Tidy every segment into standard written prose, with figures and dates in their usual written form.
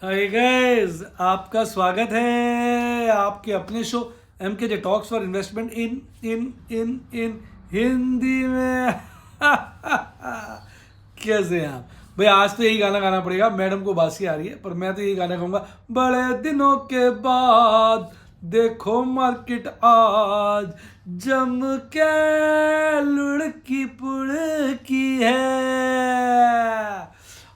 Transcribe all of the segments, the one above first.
Hi guys, आपका स्वागत है आपके अपने show MKJ talks for investment इन हिंदी में। कैसे हैं आप भाई? आज तो यही गाना गाना पड़ेगा, मैडम को बासी आ रही है पर मैं तो यही गाना गाऊंगा। बड़े दिनों के बाद देखो मार्केट आज जम के लुढ़की पुढ़की है।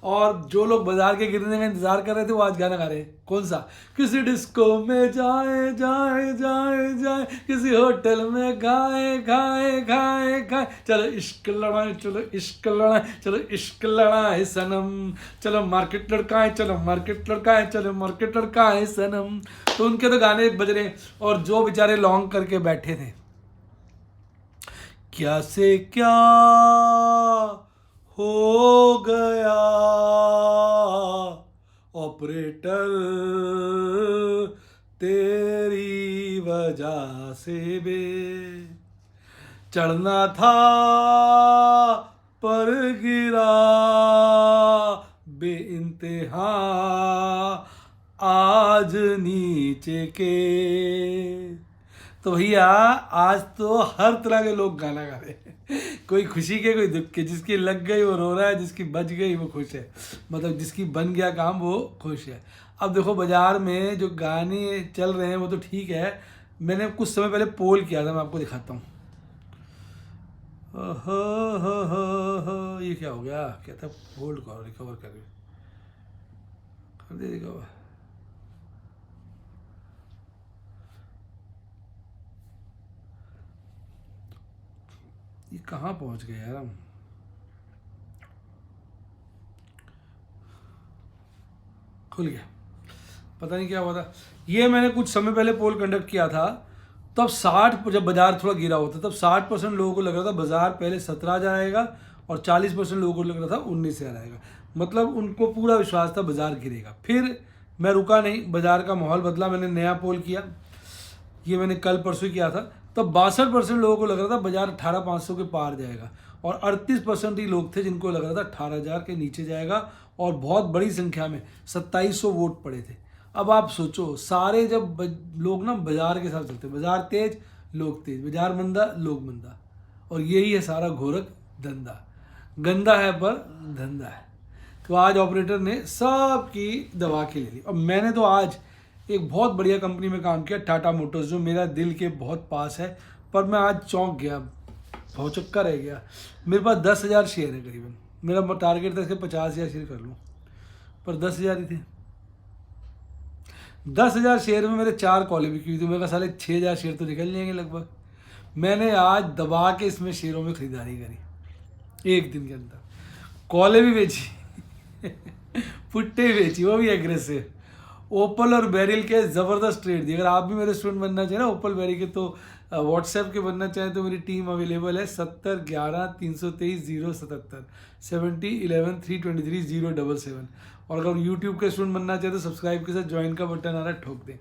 और जो लोग बाजार के गिरने का इंतजार कर रहे थे वो आज गाना गा रहे हैं। कौन सा? किसी डिस्को में जाए जाए जाए जाए, किसी होटल में खाए खाए खाए खाए, चलो इश्क लड़ाए, चलो इश्क लड़ाए, चलो इश्क लड़ाए सनम, चलो मार्केट लड़काए, चलो मार्केट लड़काए, चलो मार्केट लड़काए सनम। तो उनके तो गाने बज रहे हैं और जो बेचारे लॉन्ग करके बैठे थे, क्या से क्या हो गया ऑपरेटर, तेरी वजह से बे चढ़ना था पर गिरा बे इंतहा आज नीचे के। तो भैया आज तो हर तरह के लोग गाना गा रहे हैं, कोई खुशी के कोई दुख के। जिसकी लग गई वो रो रहा है, जिसकी बच गई वो खुश है, मतलब जिसकी बन गया काम वो खुश है। अब देखो बाजार में जो गाने चल रहे हैं वो तो ठीक है, मैंने कुछ समय पहले पोल किया था, मैं आपको दिखाता हूँ। ये क्या हो गया? क्या था? होल्ड करो, रिकवर कर दे रिकवर। ये कहाँ पहुँच गए यार हम? खुल गया, पता नहीं क्या हुआ था। ये मैंने कुछ समय पहले पोल कंडक्ट किया था, तब 60, जब बाजार थोड़ा गिरा होता तब 60% लोगों को लग रहा था बाजार पहले 17,000 आएगा और 40% लोगों को लग रहा था 19,000 आएगा। मतलब उनको पूरा विश्वास था बाजार गिरेगा। फिर मैं रुका नहीं, बाजार का माहौल बदला, मैंने नया पोल किया, ये मैंने कल परसों किया था। तब 62% लोगों को लग रहा था बाजार 18,500 के पार जाएगा और 38% ही लोग थे जिनको लग रहा था 18,000 के नीचे जाएगा। और बहुत बड़ी संख्या में 2700 वोट पड़े थे। अब आप सोचो, सारे जब लोग ना बाजार के साथ चलते, बाजार तेज लोग तेज, बाजार मंदा लोग मंदा, और यही है सारा घोरक धंधा। गंदा है पर धंधा है। तो आज ऑपरेटर ने सबकी दबा के ले ली। और मैंने तो आज एक बहुत बढ़िया कंपनी में काम किया, टाटा मोटर्स, जो मेरा दिल के बहुत पास है, पर मैं आज चौंक गया, भौचक्का रह गया। मेरे पास 10,000 शेयर है करीबन, मेरा टारगेट था इसके 50,000 शेयर कर लूँ, पर 10,000 ही थे। 10,000 शेयर में मेरे 4 कॉलें बिकी हुई थी, मेरे साले 6,000 शेयर तो निकल जाएंगे लगभग। मैंने आज दबा के इसमें शेयरों में खरीदारी करी एक दिन के अंदर, कॉलें भी बेची पुट्टे भी बेची, वो भी एग्रेसिव। ओपल और बैरिल के ज़बरदस्त ट्रेड दी। अगर आप भी मेरे स्टूडेंट बनना चाहिए ना ओपल बैरिल के, तो व्हाट्सएप के बनना चाहें तो मेरी टीम अवेलेबल है 70 11 323 077 70 11 323 077। और अगर यूट्यूब के स्टूडेंट बनना चाहे तो सब्सक्राइब के साथ ज्वाइन का बटन आ रहा है, ठोक दें।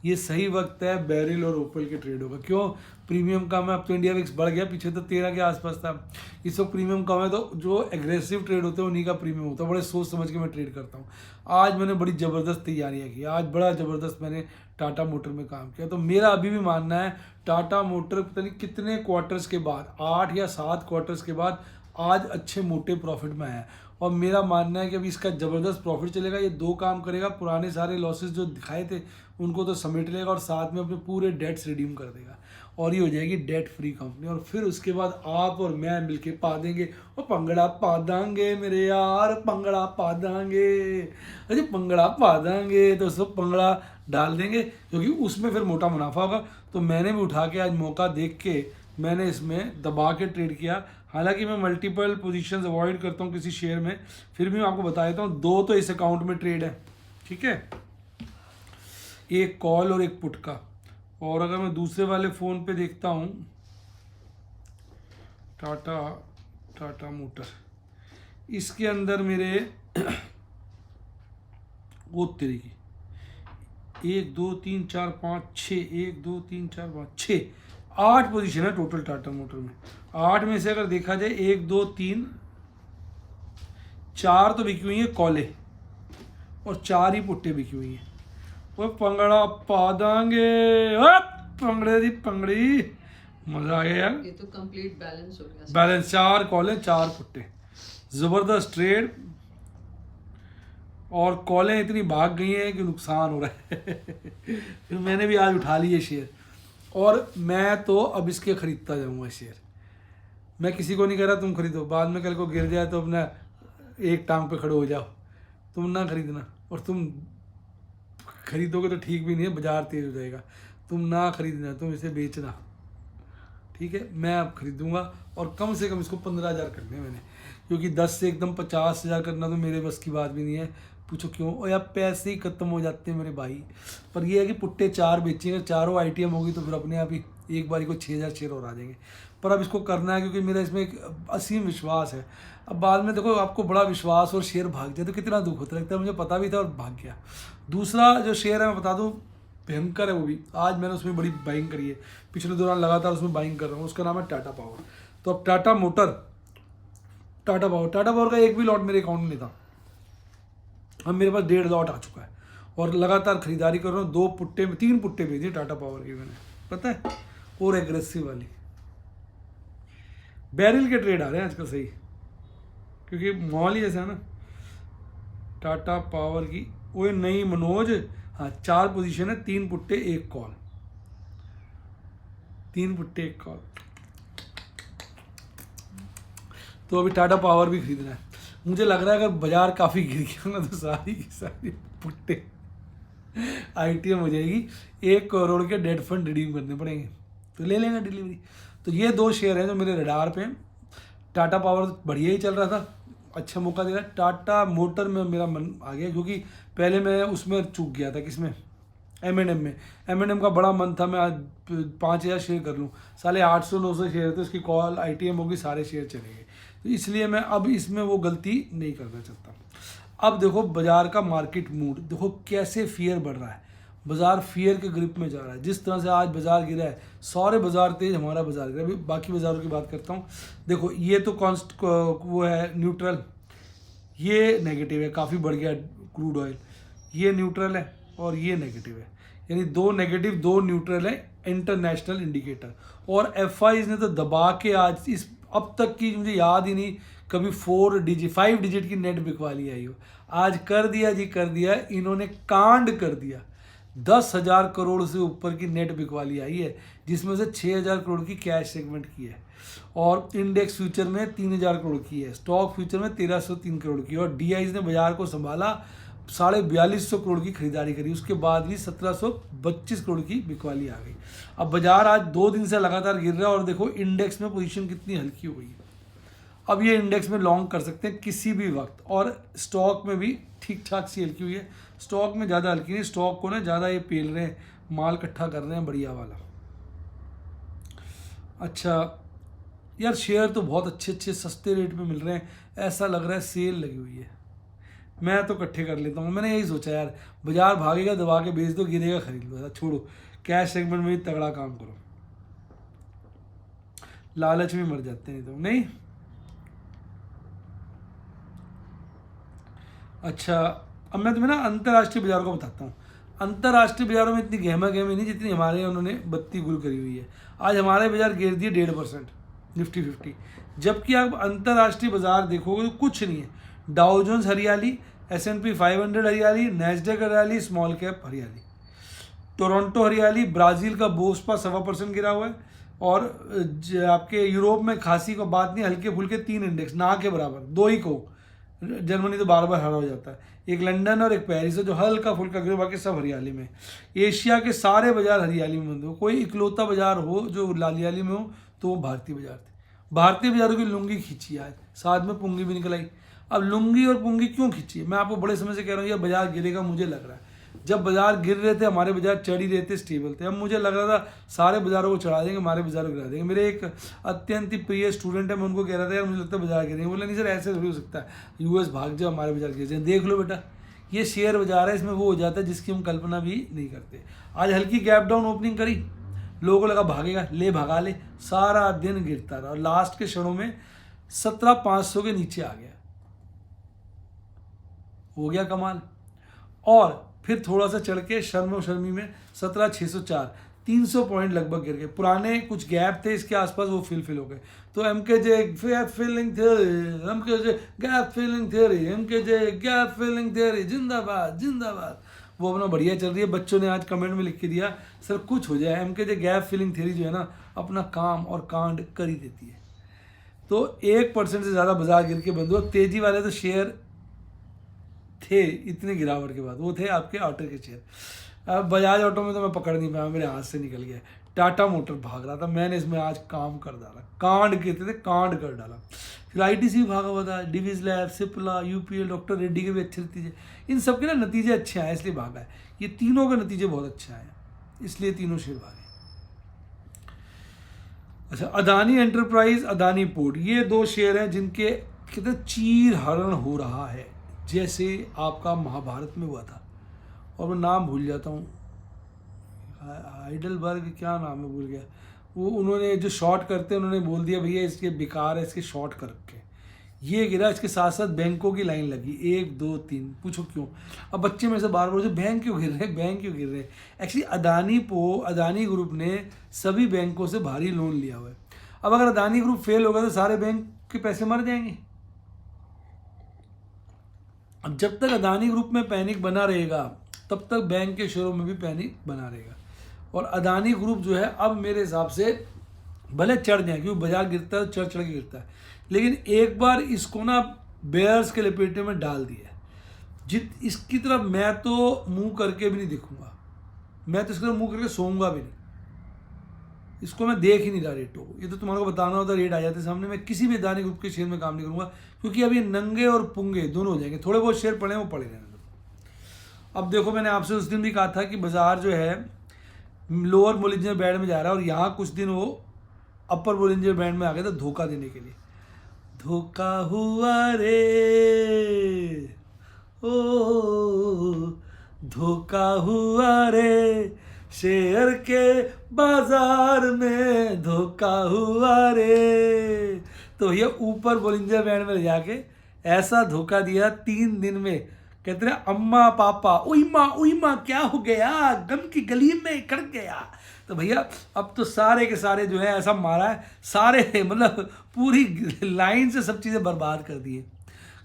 ये सही वक्त है बैरिल और ओपल के ट्रेड होगा। क्यों? प्रीमियम कम है, अब तो इंडिया विक्स बढ़ गया, पीछे तो 13 के आसपास था, इस वक्त प्रीमियम कम है, तो जो एग्रेसिव ट्रेड होते हैं उन्हीं का प्रीमियम होता है। बड़े सोच समझ के मैं ट्रेड करता हूँ। आज मैंने बड़ी ज़बरदस्त तैयारियाँ की, आज बड़ा ज़बरदस्त मैंने टाटा मोटर में काम किया। तो मेरा अभी भी मानना है टाटा मोटर पता नहीं कितने क्वार्टर्स के बाद, 8 या 7 क्वार्टर्स के बाद आज अच्छे मोटे प्रॉफिट में आया। और मेरा मानना है कि अभी इसका ज़बरदस्त प्रॉफिट चलेगा। ये 2 काम करेगा, पुराने सारे लॉसेस जो दिखाए थे उनको तो समेट लेगा और साथ में अपने पूरे डेट्स रिडीम कर देगा और ये हो जाएगी डेट फ्री कंपनी। और फिर उसके बाद आप और मैं मिलके पा देंगे, और पंगड़ा पा देंगे मेरे यार, पंगड़ा पा देंगे, अरे पंगड़ा पा देंगे। तो सब पंगड़ा डाल देंगे क्योंकि उसमें फिर मोटा मुनाफा होगा। तो मैंने भी उठा के आज मौका देख के मैंने इसमें दबा के ट्रेड किया। हालांकि मैं मल्टीपल पोजीशंस अवॉइड करता हूँ किसी शेयर में, फिर भी मैं आपको बता देता हूँ 2 तो इस अकाउंट में ट्रेड है, ठीक है, एक कॉल और एक पुट का। और अगर मैं दूसरे वाले फ़ोन पे देखता हूँ टाटा मोटर, इसके अंदर मेरे वो तेरे की 1 2 3 4 5 6 1 2 3 4 5 6 8 पोजीशन है टोटल टाटा मोटर में। 8 में से अगर देखा जाए 1 2 3 4 तो बिकी हुई है कॉले, और 4 ही पुट्टे बिकी हुई हैं। वो पंगड़ा पा देंगे, पंगड़े दी पंगड़ी, मजा आ गया यार। ये तो कंप्लीट बैलेंस हो गया। बैलेंस, 4 कॉलें 4 पुट्टे, जबरदस्त ट्रेड। और कॉलें इतनी भाग गई हैं कि नुकसान हो रहा है। फिर मैंने भी आज उठा लिए शेयर, और मैं तो अब इसके खरीदता जाऊंगा शेयर। मैं किसी को नहीं कह रहा तुम खरीदो, बाद में कल को गिर जाए तो अपना एक टांग पे खड़े हो जाओ। तुम ना खरीदना, और तुम खरीदोगे तो ठीक भी नहीं है, बाजार तेज हो जाएगा। तुम ना खरीदना, तुम इसे बेचना, ठीक है। मैं अब खरीदूंगा, और कम से कम इसको 15,000 करने हैं मैंने, क्योंकि 10 से एकदम 50,000 करना तो मेरे बस की बात भी नहीं है। पूछो क्यों? और यार पैसे ही खत्म हो जाते हैं मेरे भाई। पर ये है कि पुट्टे 4 बेचेंगे, चारों ITM होगी तो फिर अपने आप ही एक बारी को 6,000 शेयर और आ जाएंगे। पर अब इसको करना है, क्योंकि मेरा इसमें एक असीम विश्वास है। अब बाद में देखो, आपको बड़ा विश्वास और शेयर भाग जाए तो कितना दुख होता है। लगता है मुझे पता भी था और भाग गया। दूसरा जो शेयर है मैं बता दूँ, भयंकर है वो भी। आज मैंने उसमें बड़ी बाइंग करी है, पिछले दौरान लगातार उसमें बाइंग कर रहा हूँ। उसका नाम है टाटा पावर। तो अब टाटा पावर का एक भी लॉट मेरे अकाउंट में नहीं था। अब मेरे पास 1.5 लॉट आ चुका है, और लगातार खरीदारी कर रहा हूँ। 3 पुट्टे भेजे टाटा पावर की मैंने, पता है, और एग्रेसिव वाली। बैरिल के ट्रेड आ रहे हैं आजकल सही, क्योंकि मॉल ही ऐसा है ना। टाटा पावर की वो नई मनोज, हाँ 4 पोजीशन है, 3 पुट्टे 1 कॉल, 3 पुट्टे 1 कॉल। तो अभी टाटा पावर भी खरीदना है। मुझे लग रहा है अगर बाजार काफ़ी गिर गया ना तो सारी की सारी पुट्टे ITM हो जाएगी। 1 करोड़ के डेट फंड रिडीम करने पड़ेंगे, तो ले लेंगे डिलीवरी। तो ये 2 शेयर हैं जो मेरे रडार पे हैं। टाटा पावर बढ़िया ही चल रहा था, अच्छा मौका दे रहा है। टाटा मोटर में मेरा मन आ गया, क्योंकि पहले मैं उसमें चूक गया था, किसमें, M&M का बड़ा मन था। मैं आज 5,000 शेयर कर लूँ, साले 800-900 शेयर थे, उसकी कॉल ITM होगी, सारे शेयर चले गए। तो इसलिए मैं अब इसमें वो गलती नहीं करना चाहता। अब देखो बाजार का मार्केट मूड देखो कैसे फियर बढ़ रहा है। बाजार फियर के ग्रिप में जा रहा है। जिस तरह से आज बाजार गिरा है, सारे बाजार तेज, हमारा बाजार गिरा। अभी बाकी बाजारों की बात करता हूँ। देखो ये तो वो है न्यूट्रल, ये नेगेटिव है, काफ़ी बढ़ गया क्रूड ऑयल। ये न्यूट्रल है और ये नेगेटिव है, यानी 2 नेगेटिव 2 न्यूट्रल है इंटरनेशनल इंडिकेटर। और FIs ने तो दबा के आज इस अब तक की मुझे याद ही नहीं कभी 5 डिजिट की नेट बिकवाली आई हो। आज कर दिया जी, कर दिया, इन्होंने कांड कर दिया। 10,000 करोड़ से ऊपर की नेट बिकवाली आई है, जिसमें से 6,000 करोड़ की कैश सेगमेंट की है, और इंडेक्स फ्यूचर में 3,000 करोड़ की है, स्टॉक फ्यूचर में 1,303 करोड़ की, और DIs ने बाजार को संभाला, 4,250 करोड़ की खरीदारी करी। उसके बाद भी 1,725 करोड़ की बिकवाली आ गई। अब बाजार आज 2 दिन से लगातार गिर रहा है, और देखो इंडेक्स में पोजीशन कितनी हल्की हो गई है। अब ये इंडेक्स में लॉन्ग कर सकते हैं किसी भी वक्त, और स्टॉक में भी ठीक ठाक सी हल्की हुई है। स्टॉक में ज़्यादा हल्की नहीं, स्टॉक को ना ज़्यादा ये पेल रहे हैं, माल इकट्ठा कर रहे हैं बढ़िया वाला। अच्छा यार, शेयर तो बहुत अच्छे अच्छे सस्ते रेट में मिल रहे हैं, ऐसा लग रहा है सेल लगी हुई है। मैं तो इकट्ठे कर लेता हूँ। मैंने यही सोचा यार, बाजार भागेगा दबा के बेच दो, गिरेगा खरीद लो, छोड़ो, कैश सेगमेंट में भी तगड़ा काम करो। लालच में मर जाते हैं तो नहीं। अच्छा, अब मैं तुम्हें ना अंतर्राष्ट्रीय बाजारों को बताता हूँ। अंतर्राष्ट्रीय बाजारों में इतनी गहमा गहमी नहीं जितनी हमारे यहाँ उन्होंने बत्ती गुल करी हुई है। आज हमारे बाजार गिर दिए 1.5%, निफ्टी 50, जबकि आप अंतर्राष्ट्रीय बाजार देखोगे तो कुछ नहीं है। डाउ जोन्स हरियाली, S&P 500 हरियाली, नैस्डैक हरियाली, स्मॉल कैप हरियाली, टोरंटो हरियाली, ब्राज़ील का बोस्पा 1.25% गिरा हुआ है, और आपके यूरोप में खासी को बात नहीं, हल्के फुल्के 3 इंडेक्स ना के बराबर, 2 ही को, जर्मनी तो बार बार हरा हो जाता है, एक लंदन और एक पेरिस है जो हल्का फुल्का गिरो, बाकी सब हरियाली में। एशिया के सारे बाजार हरियाली में बंद हो। कोई इकलौता बाजार हो जो लालियाली में हो तो वो भारतीय बाजार थे। भारतीय बाजारों की लुंगी खींची आज, साथ में पुंगी भी निकल आई। अब लुंगी और पुंगी क्यों खींची है, मैं आपको बड़े समय से कह रहा हूँ, यह बाजार गिरेगा मुझे लग रहा है। जब बाजार गिर रहे थे हमारे बाजार चढ़ ही रहे थे, स्टेबल थे। अब मुझे लग रहा था सारे बाजारों को चढ़ा देंगे, हमारे बाजारों को गिरा देंगे। मेरे एक अत्यंत ही प्रिय स्टूडेंट है, मैं उनको कह रहा था यार मुझे लगता है बाजार गिरेंगे। बोले नहीं सर ऐसे थोड़ी हो सकता है, US भाग जाओ हमारे बाजार गिर जाए। देख लो बेटा, ये शेयर बाजार है, इसमें वो हो जाता है जिसकी हम कल्पना भी नहीं करते। आज हल्की गैप डाउन ओपनिंग करी, लोगों को लगा भागेगा, ले भगा ले, सारा दिन गिरता रहा, और लास्ट के क्षणों में 17,500 के नीचे आ गया। हो गया कमाल। और फिर थोड़ा सा चढ़ के शर्मो शर्मी में 17,604, 300 पॉइंट लगभग गिर गए। पुराने कुछ गैप थे इसके आसपास, वो फिल हो गए। तो MKJ gap filling theory, MKJ gap filling theory, MKJ gap filling theory, जिंदाबाद जिंदाबाद, वो अपना बढ़िया चल रही है। बच्चों ने आज कमेंट में लिख के दिया सर कुछ हो जाए, MKJ गैप फिलिंग थ्योरी जो है ना अपना काम और कांड कर ही देती है। तो 1% से ज़्यादा बाजार गिर के बंद हुआ। तेजी वाले तो शेयर थे इतने गिरावट के बाद, वो थे आपके ऑटो के शेयर। अब बजाज ऑटो में तो मैं पकड़ नहीं पाया, मेरे हाथ से निकल गया। टाटा मोटर भाग रहा था, मैंने इसमें आज काम कर डाला, कांड कहते थे, कांड कर डाला। फिर ITC भागा हुआ था, Divi's lab, Cipla, UPL, doctor Reddy के भी अच्छे नतीजे, इन सब के ना नतीजे अच्छे आए इसलिए भागा है। ये तीनों के नतीजे बहुत अच्छे आए इसलिए तीनों शेयर भागे। अच्छा, अदानी एंटरप्राइज, अदानी पोर्ट, ये 2 शेयर हैं जिनके कितने चीर हरण हो रहा है, जैसे आपका महाभारत में हुआ था। और मैं नाम भूल जाता हूँ, हाइडलबर्ग क्या नाम है भूल गया। वो उन्होंने जो शॉर्ट करते हैं उन्होंने बोल दिया भैया इसके बेकार है, इसके शॉर्ट कर रखे। ये गिरा, इसके साथ साथ बैंकों की लाइन लगी 1 2 3, पूछो क्यों। अब बच्चे में से बार बार बैंक क्यों गिर रहे हैं, बैंक क्यों गिर रहे हैं। एक्चुअली अदानी ग्रुप ने सभी बैंकों से भारी लोन लिया हुआ है। अब अगर अदानी ग्रुप फेल होगा तो सारे बैंक के पैसे मर जाएंगे। अब जब तक अदानी ग्रुप में पैनिक बना रहेगा तब तक बैंक के शेयरों में भी पैनिक बना रहेगा। और अदानी ग्रुप जो है अब मेरे हिसाब से भले चढ़ जाए, क्योंकि बाजार गिरता है तो चढ़ के गिरता है, लेकिन एक बार इसको ना बेयर्स के लपेटे में डाल दिया, इसकी तरफ मैं तो मुंह करके भी नहीं दिखूंगा, मैं तो इसकी तरफ मुंह करके सोऊंगा भी नहीं। इसको मैं देख ही नहीं रहा रेटों को। ये तो तुम्हारे को बताना होता, रेट आ जाते सामने। मैं किसी भी अदानी ग्रुप के शेयर में काम नहीं करूंगा, क्योंकि अभी नंगे और पुंगे दोनों हो जाएंगे। थोड़े बहुत शेयर पड़े हैं वो पड़े रहने दो। अब देखो, मैंने आपसे उस दिन भी कहा था कि बाजार जो है लोअर बोलिंजर बैंड में जा रहा है, और यहाँ कुछ दिन वो अपर बोलिंजर बैंड में आ गया था धोखा देने के लिए। धोखा हुआ रे ओ, धोखा हुआ रे, शेयर के बाजार में धोखा हुआ रे। तो ये ऊपर बोलिंजर बैंड में ले जाके ऐसा धोखा दिया 3 दिन में, कहते हैं अम्मा पापा उई माँ क्या हो गया, गम की गली में कड़ गया। तो भैया अब तो सारे के सारे जो है ऐसा मारा है, सारे मतलब पूरी लाइन से सब चीज़ें बर्बाद कर दी है,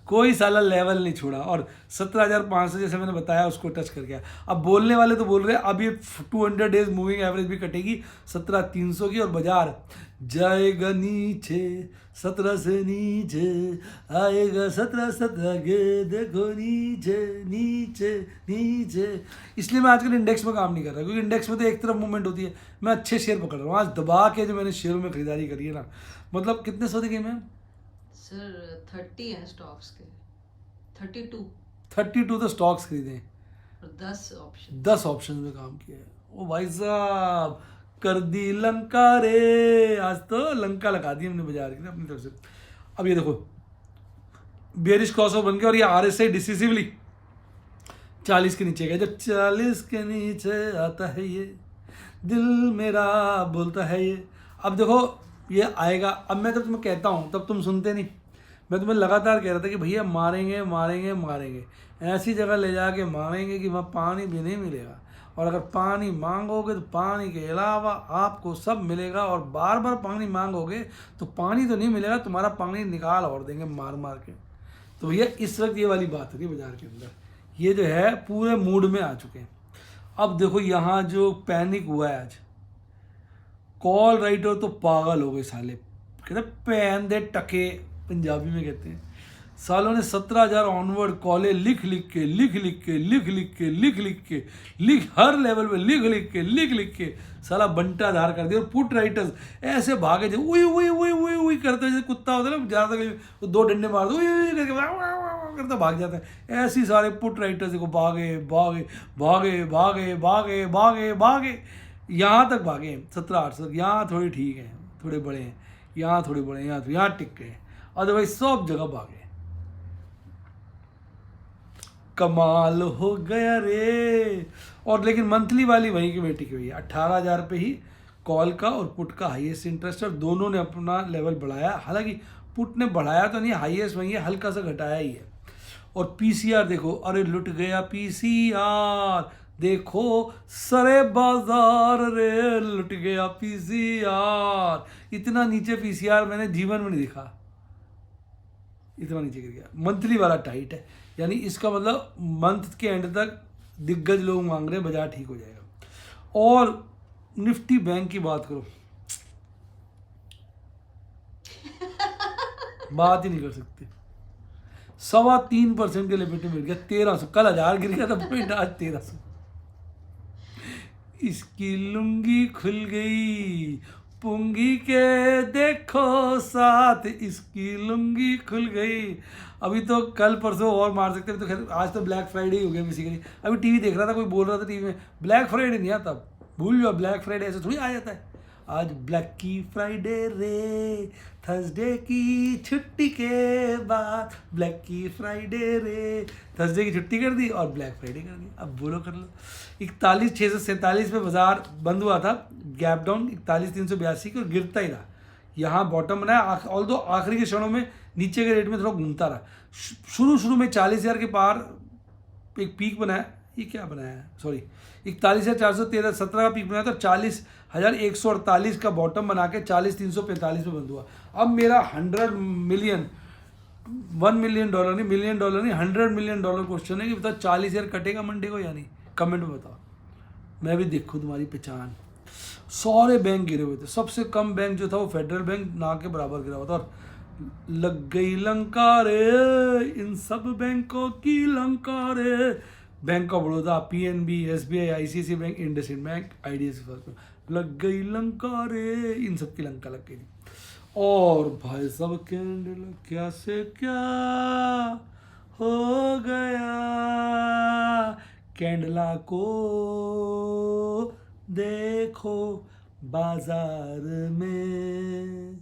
कोई साला लेवल नहीं छोड़ा। और 17,500 जैसे मैंने बताया उसको टच कर गया। अब बोलने वाले तो बोल रहे हैं अब ये 200 डेज मूविंग एवरेज भी कटेगी 17,300 की, और बाजार जाएगा नीचे 17 से नीचे, आएगा 17 के, देखो नीचे नीचे नीचे। इसलिए मैं आजकल इंडेक्स में काम नहीं कर रहा, क्योंकि इंडेक्स में तो एक तरफ मूवमेंट होती है। मैं अच्छे शेयर पकड़ रहा हूँ। आज दबा के जो मैंने शेयरों में खरीदारी करी है ना, मतलब कितने सौदे किए मैं सर 30 हैं स्टॉक्स के, 32 तो स्टॉक्स खरीदे और 10 ऑप्शन में काम किया है। ओ भाई साहब, कर दी लंका रे, आज तो लंका लगा दी हमने बाजार की अपनी तरफ से। अब ये देखो बेरिश क्रॉसओवर बन गया, और ये RSI डिसिसिवली 40 के नीचे गया। जब 40 के नीचे आता है ये दिल मेरा बोलता है ये। अब देखो ये आएगा। अब मैं जब तुम्हें कहता हूँ तब तुम सुनते नहीं। मैं तुम्हें लगातार कह रहा था कि भैया मारेंगे मारेंगे मारेंगे, ऐसी जगह ले जाके मारेंगे कि वहाँ पानी भी नहीं मिलेगा, और अगर पानी मांगोगे तो पानी के अलावा आपको सब मिलेगा, और बार बार पानी मांगोगे तो पानी तो नहीं मिलेगा, तुम्हारा पानी निकाल और देंगे मार मार के। तो भैया इस वक्त ये वाली बात हो रही है बाजार के अंदर, ये जो है पूरे मूड में आ चुके हैं। अब देखो यहाँ जो पैनिक हुआ है आज, कॉल राइटर तो पागल हो गए साले, कहते पैन दे टके पंजाबी में कहते हैं। सालों ने 17,000 ऑनवर्ड कॉलें लिख लिख हर लेवल पे लिख के साला बंटा धार कर दिया। और पुट राइटर्स ऐसे भागे थे उई करते जैसे कुत्ता होता है ना, ज़्यादा 2 डंडे मार दो करके करता भाग जाता है। ऐसे ही सारे पुट राइटर्स को भागे यहाँ तक भागे 17,800। यहाँ थोड़ी ठीक है, थोड़े बड़े हैं, यहाँ थोड़े बड़े हैं, यहाँ टिक गए, अदरवाइज सब जगह भागे। कमाल हो गया रे। और लेकिन मंथली वाली वहीं की बेटी की हुई है 18,000 पे ही कॉल का और पुट का हाईएस्ट इंटरेस्ट, और दोनों ने अपना लेवल बढ़ाया। हालांकि पुट ने बढ़ाया तो नहीं, हाईएस्ट वहीं है, हल्का सा घटाया ही है। और पीसीआर देखो, अरे लुट गया पीसीआर, देखो सरे बाजार रे लुट गया पीसीआर। इतना नीचे पीसीआर मैंने जीवन में नहीं देखा, इतना नीचे गिर गया। मंथली वाला टाइट है, यानी इसका मतलब मंथ के एंड तक दिग्गज लोग मांग रहे हैं बाजार ठीक हो जाएगा। और निफ्टी बैंक की बात करो, बात ही नहीं कर सकते। 3.25% के लिमिट में मिल गया 1300, कल 1000 गिर गया था पॉइंट, आज 1300। इसकी लुंगी खुल गई पुंगी के देखो साथ, इसकी लुंगी खुल गई। अभी तो कल परसों और मार सकते हैं, तो खैर आज तो ब्लैक फ्राइडे ही हो गया बेसिकली। अभी टीवी देख रहा था, कोई बोल रहा था टीवी में ब्लैक फ्राइडे नहीं आता, भूल जाओ ब्लैक फ्राइडे ऐसे थोड़ी आ जाता है। आज ब्लैक की फ्राइडे रे, थर्सडे की छुट्टी के बाद ब्लैक की फ्राइडे रे, थर्सडे की छुट्टी कर दी और ब्लैक फ्राइडे कर दी। अब बोलो कर लो। 41,647 पे बाजार बंद हुआ था, गैप डाउन 41,382 की, और गिरता ही रहा। यहाँ बॉटम बनाया, ऑल दो आखिरी के क्षणों में नीचे के रेट में थोड़ा घूमता रहा। शुरू में 40,000 के पार एक पीक बनाया, ये क्या बनाया है, सॉरी 41,413 17 का पीक बनाया था, 40,148 का बॉटम बना के 40,345 में बंद हुआ। अब मेरा $100 मिलियन, $1 मिलियन नहीं, मिलियन डॉलर नहीं, $100 मिलियन क्वेश्चन है कि बताओ 40,000 कटेगा मंडे को या नहीं? कमेंट में बताओ, मैं भी देखूँ तुम्हारी पहचान। सारे बैंक गिरे हुए थे, सबसे कम बैंक जो था वो फेडरल बैंक ना के बराबर गिरा हुआ था। और लग गई लंका रे इन सब बैंकों की लंका रे, bank of Baroda, PNB, SBI, ICICI bank, IndusInd bank, IDFC first bank, लग गई लंका रे, इन सब की लंका लग गई थी। और भाई सब कैंडल क्या से क्या हो गया, कैंडला को देखो बाजार में,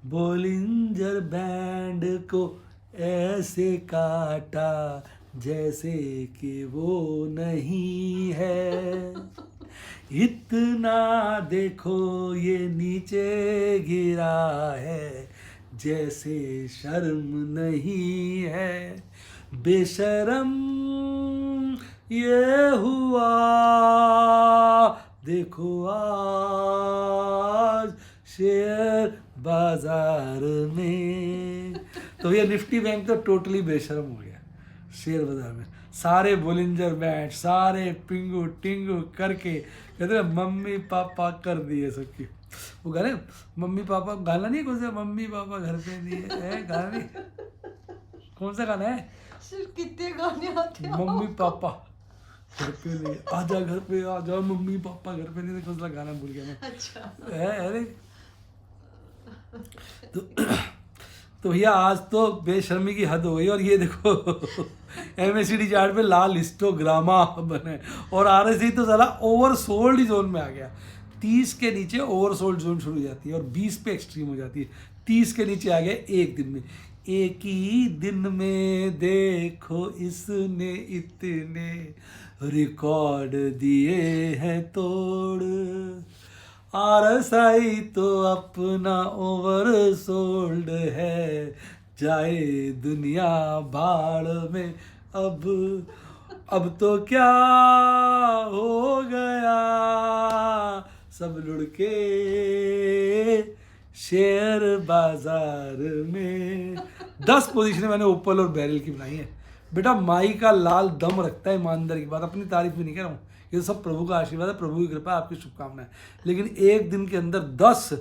बोलिंजर बैंड को ऐसे काटा जैसे कि वो नहीं है, इतना देखो ये नीचे गिरा है जैसे शर्म नहीं है, बेशरम ये हुआ देखो आज शेयर बाजार में। तो ये निफ्टी बैंक तो टोटली बेशरम हो गया शेयर बाजार में। सारे बोलिंजर बैंड, सारे पिंगू टिंगू करके कहते हैं मम्मी पापा कर दिए सबकी। वो गाने मम्मी पापा, गाना नहीं कौन सा, मम्मी पापा घर पे नहीं है गाना नहीं, कौन सा गाना है? सिर्फ कितने गाने आते हैं। मम्मी पापा घर पे नहीं, आजा घर पे आजा, मम्मी पापा घर पे नहीं, कौन सा गाना भूल गया मैं। अच्छा है अरे तो भैया आज तो बेशर्मी की हद हो गई। और ये देखो एमएसीडी चार्ट पे लाल हिस्टोग्रामा बने, और आरएसआई तो साला ओवरसोल्ड ही जोन में आ गया। 30 के नीचे ओवरसोल्ड जोन शुरू हो जाती है और 20 पे एक्सट्रीम हो जाती है। 30 के नीचे आ गया एक दिन में, एक ही दिन में देखो इसने इतने रिकॉर्ड दिए हैं तोड़, आरएसआई तो अपना ओवरसोल्ड है, जाए दुनिया भाड़ में। अब तो क्या हो गया, सब लुढ़के शेयर बाजार में। 10 पोजीशनें मैंने ओपल और बैरल की बनाई है। बेटा माई का लाल दम रखता है, ईमानदारी की बात, अपनी तारीफ भी नहीं कर रहा हूँ, ये सब प्रभु का आशीर्वाद है, प्रभु की कृपा है, आपकी शुभकामनाएं। लेकिन एक दिन के अंदर 10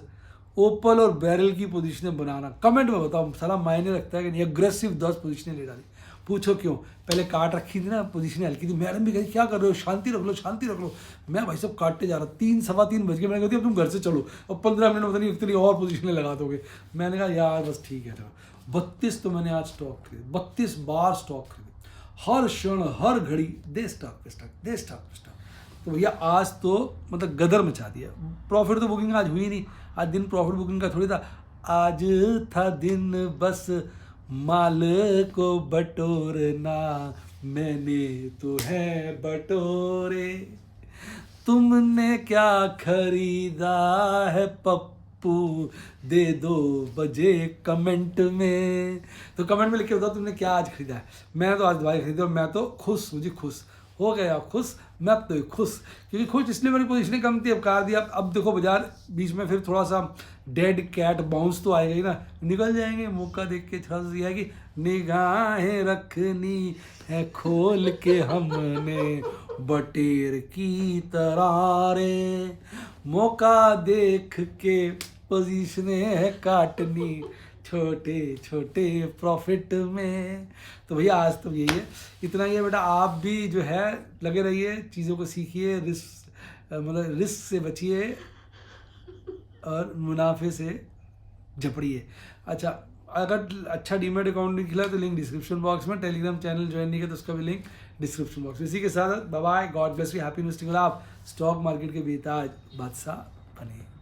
ओपल और बैरल की पोजीशनें बनाना, कमेंट में बताओ साला मायने रखता है कि नहीं? एग्रेसिव 10 पोजीशनें ले डाली, पूछो क्यों? पहले काट रखी थी ना, पोजीशनें हल्की थी, मैडम भी कही क्या कर रहे हो, शांति रख लो शांति रख लो। मैं भाई सब काटते जा रहा, 3 सवा 3 बज गए, मैंने कहती अब तुम घर से चलो, अब 15 मिनट पता नहीं इतनी और पोजीशनें लगा दोगे। मैंने कहा यार बस ठीक है। 32 तो मैंने आज स्टॉक खरीदे, 32 बार स्टॉक खरीदे, हर क्षण हर घड़ी दे स्टॉक पे स्टॉक, दे स्टॉक पे स्टॉक। तो भैया आज तो मतलब गदर मचा दिया। प्रॉफिट तो बुकिंग आज हुई नहीं, आज दिन प्रॉफिट बुकिंग का थोड़ी था, आज था दिन बस माल को बटोरना, मैंने तो है बटोरे। तुमने क्या खरीदा है पप्पू पप्पू दे 2 बजे कमेंट में। तो कमेंट में लिख के बताओ तुमने क्या आज खरीदा है। मैं तो आज दवाई खरीदी और मैं तो खुश हूँ जी, खुश हो गया, खुश मैं अब तो खुश, क्योंकि खुश इसलिए मेरी पोजीशनें कम थी, अब कार दिया। अब देखो बाजार बीच में फिर थोड़ा सा डेड कैट बाउंस तो आएगा ही ना, निकल जाएंगे। मौका देख के थोड़ा सा यह है कि निगाहें रखनी है खोल के हमने बटेर की तरह रे, मौका देख के पोजीशनें है काटनी छोटे छोटे प्रॉफिट में। तो भैया आज तो यही है, इतना ही है बेटा। आप भी जो है लगे रहिए, चीज़ों को सीखिए, रिस्क से बचिए और मुनाफे से झपड़िए। अच्छा, अगर अच्छा डीमेट अकाउंट नहीं खिला तो लिंक डिस्क्रिप्शन बॉक्स में, टेलीग्राम चैनल ज्वाइन नहीं किया तो उसका भी लिंक डिस्क्रिप्शन बॉक्स में। इसी के साथ bye bye, God bless you, happy investing. आप स्टॉक मार्केट के बेताज बादशाह बने।